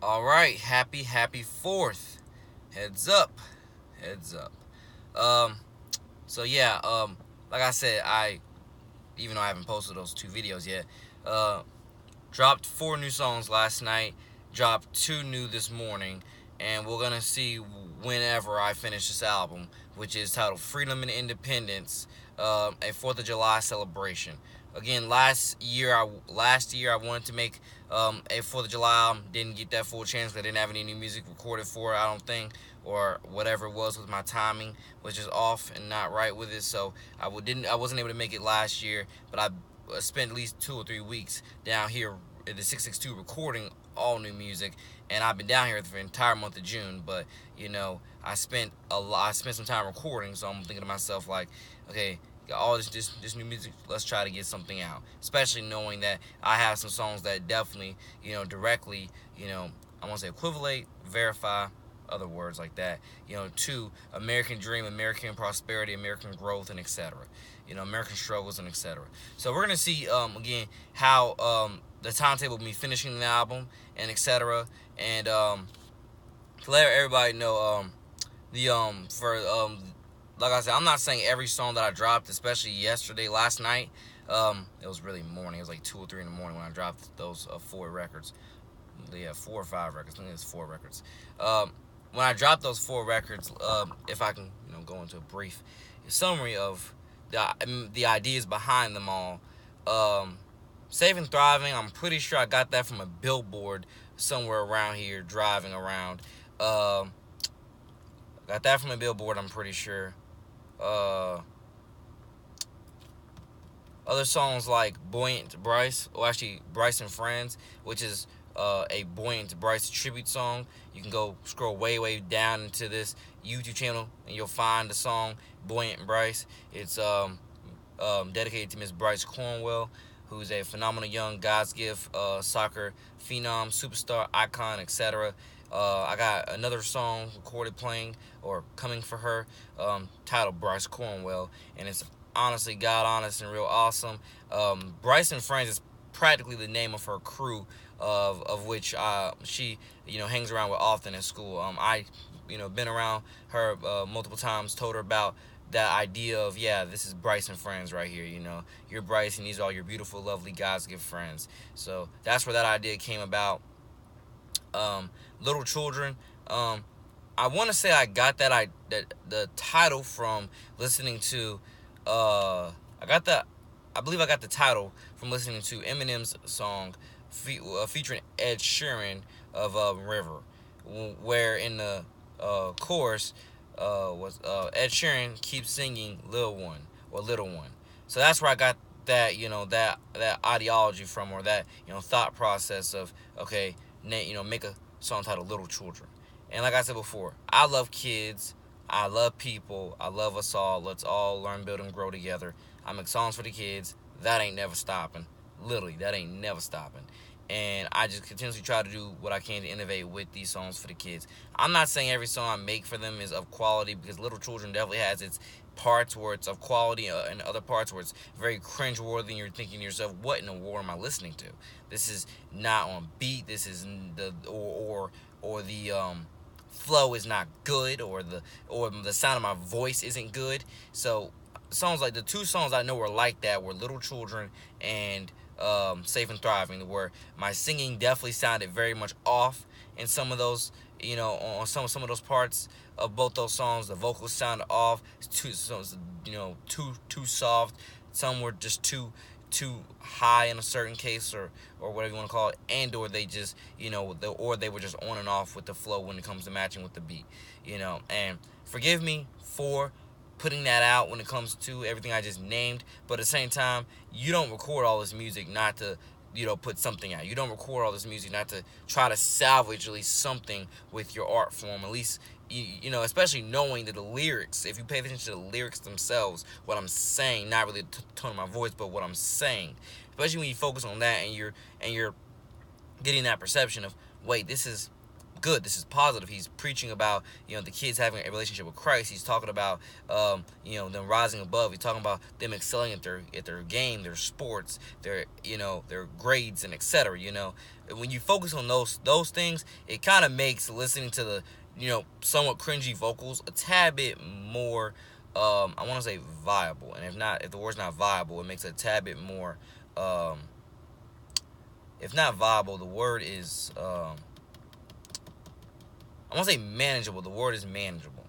All right, happy 4th. Heads up, heads up. Um, so yeah, like I said, even though I haven't posted those 2 videos yet, uh, dropped 4 new songs last night. Dropped 2 new this morning, and we're gonna see whenever I finish this album, which is titled "Freedom and Independence," a 4th of July celebration. Again, last year I wanted to make a 4th of July album. Didn't get that full chance because I didn't have any new music recorded for it, I don't think, or whatever it was with my timing was just off and not right with it. So I wasn't able to make it last year, but I spent at least 2 or 3 weeks down here at the 662 recording all new music, and I've been down here for the entire month of June. But I spent some time recording, so I'm thinking to myself like, okay, got all this new music. Let's try to get something out. Especially knowing that I have some songs that definitely, directly, I want to say equivalent, verify, other words like that, to American dream, American prosperity, American growth, and etc. American struggles and etc. So we're gonna see again how the timetable of me finishing the album and etc. And to let everybody know the for like I said, I'm not saying every song that I dropped, especially last night. It was really morning. It was like 2 or 3 in the morning when I dropped those 4 records. Yeah, 4 or 5 records. I think it's 4 records. When I dropped those 4 records, if I can, go into a brief summary of the ideas behind them all. Safe and Thriving, I'm pretty sure I got that from a billboard somewhere around here driving around. Got that from a billboard, I'm pretty sure. Other songs like Buoyant Bryce, or actually Bryce and Friends, which is a Buoyant Bryce tribute song. You can go scroll way down into this YouTube channel and you'll find the song Buoyant Bryce. It's dedicated to Miss Bryce Cornwell, who's a phenomenal young God's gift soccer phenom, superstar, icon, etc. I got another song recorded playing or coming for her, titled Bryce Cornwell, and it's honestly God honest and real awesome. Bryce and Friends is practically the name of her crew, of which she hangs around with often at school. I been around her multiple times, told her about that idea of, yeah, this is Bryce and Friends right here. You're Bryce and these are all your beautiful, lovely God's gift friends. So that's where that idea came about. Little Children. I want to say I got the title from listening to. I believe I got the title from listening to Eminem's song featuring Ed Sheeran of River, where in the chorus was Ed Sheeran keeps singing Lil One or Little One. So that's where I got that that ideology from, or that thought process of, okay, make a song titled Little Children. And like I said before, I love kids, I love people, I love us all. Let's all learn, build, and grow together. I make songs for the kids. That ain't never stopping. Literally, that ain't never stopping. And I just continuously try to do what I can to innovate with these songs for the kids. I'm not saying every song I make for them is of quality, because Little Children definitely has its parts where it's of quality, and other parts where it's very cringeworthy and you're thinking to yourself, what in the world am I listening to? This is not on beat. This is the flow is not good, or the sound of my voice isn't good. So songs like the 2 songs I know were like that were Little Children and Safe and Thriving, where my singing definitely sounded very much off in some of those, on some of those parts of both those songs. The vocals sounded off, too soft. Some were just too high in a certain case, or whatever you want to call it, and or they just or they were just on and off with the flow when it comes to matching with the beat. And forgive me for putting that out when it comes to everything I just named, but at the same time, you don't record all this music not to put something out. You don't record all this music not to try to salvage at least something with your art form. At least, especially knowing that the lyrics, if you pay attention to the lyrics themselves, what I'm saying, not really the tone of my voice, but what I'm saying, especially when you focus on that and you're getting that perception of, wait, this is good. This is positive. He's preaching about, the kids having a relationship with Christ. He's talking about, them rising above. He's talking about them excelling at their game, their sports, their grades, and etc. When you focus on those things, it kind of makes listening to the somewhat cringy vocals a tad bit more. I want to say viable, and if the word's not viable, it makes it a tad bit more. If not viable, the word is. I want to say manageable. The word is manageable.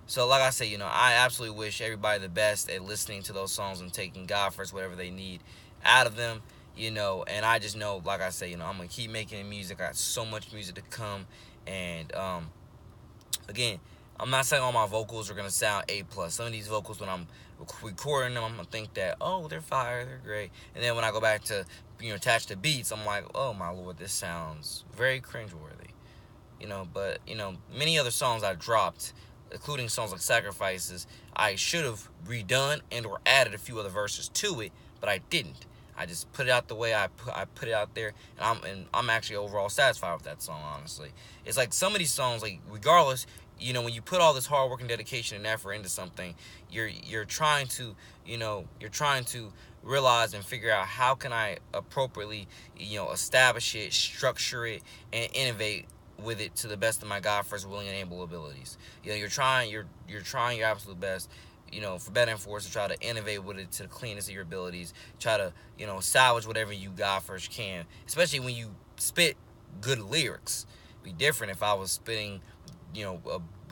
So, like I say, I absolutely wish everybody the best at listening to those songs and taking God first, whatever they need out of them. And I just know, like I say, I'm gonna keep making music. I got so much music to come, and again, I'm not saying all my vocals are gonna sound A+. Some of these vocals, when I'm recording them, I'm gonna think that, oh, they're fire, they're great, and then when I go back to attach the beats, I'm like, oh my lord, this sounds very cringeworthy. But many other songs I dropped, including songs like Sacrifices, I should have redone and or added a few other verses to it, but I didn't. I just put it out the way I put it out there, and I'm actually overall satisfied with that song. Honestly, it's like some of these songs, like regardless, when you put all this hard work and dedication and effort into something, you're trying to realize and figure out how can I appropriately establish it, structure it, and innovate with it to the best of my God first willing and able abilities. You're trying your absolute best, for better and for worse, to try to innovate with it to the cleanest of your abilities. Try to, salvage whatever you God first can, especially when you spit good lyrics. It'd be different if I was spitting,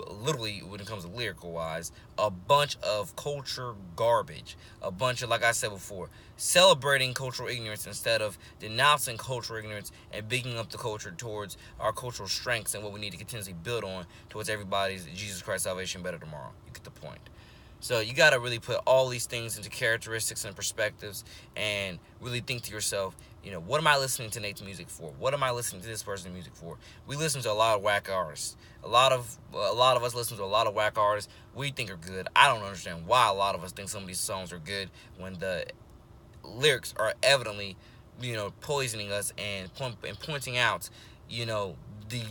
literally when it comes to lyrical wise, a bunch of culture garbage, a bunch of, like I said before, celebrating cultural ignorance instead of denouncing cultural ignorance and bigging up the culture towards our cultural strengths and what we need to continuously build on towards everybody's Jesus Christ salvation better tomorrow. You get the point. So you got to really put all these things into characteristics and perspectives and really think to yourself, what am I listening to Nate's music for? What am I listening to this person's music for? We listen to a lot of whack artists. A lot of us listen to a lot of whack artists we think are good. I don't understand why a lot of us think some of these songs are good when the lyrics are evidently, poisoning us and pointing out, the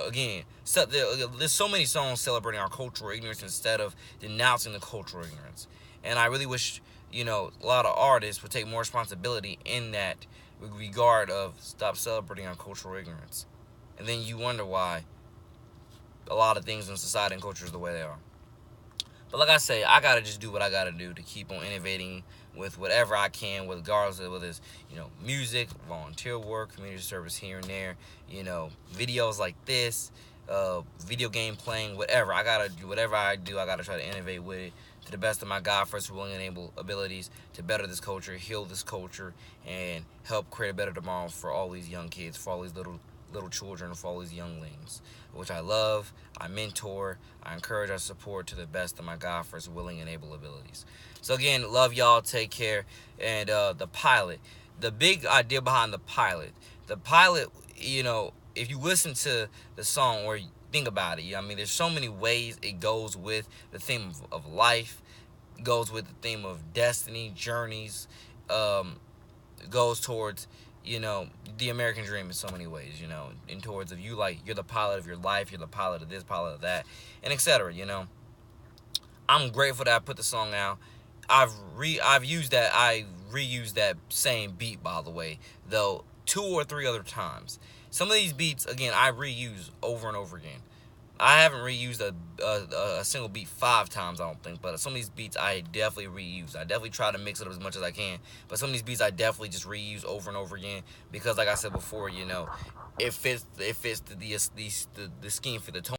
again, so there's so many songs celebrating our cultural ignorance instead of denouncing the cultural ignorance. And I really wish, a lot of artists would take more responsibility in that regard of stop celebrating our cultural ignorance. And then you wonder why a lot of things in society and culture is the way they are. But like I say, I gotta just do what I gotta do to keep on innovating with whatever I can, regardless of whether it's music, volunteer work, community service here and there, videos like this, video game playing, whatever. I gotta do whatever I do. I gotta try to innovate with it to the best of my God first willing and able abilities to better this culture, heal this culture, and help create a better tomorrow for all these young kids, for all these little children, for all these younglings, which I love, I mentor, I encourage, I support to the best of my God first willing and able abilities. So again, love y'all, take care. And the pilot, the big idea behind the pilot, if you listen to the song or think about it, there's so many ways it goes with the theme of life, goes with the theme of destiny, journeys, goes towards the American dream in so many ways, and towards of you're the pilot of your life, you're the pilot of this, pilot of that, and etc. I'm grateful that I put the song out. I reused that same beat, by the way, though 2 or 3 other times. Some of these beats, again, I reuse over and over again. I haven't reused a single beat 5 times, I don't think, but some of these beats I definitely reuse. I definitely try to mix it up as much as I can, but some of these beats I definitely just reuse over and over again because, like I said before, it fits the scheme for the tone.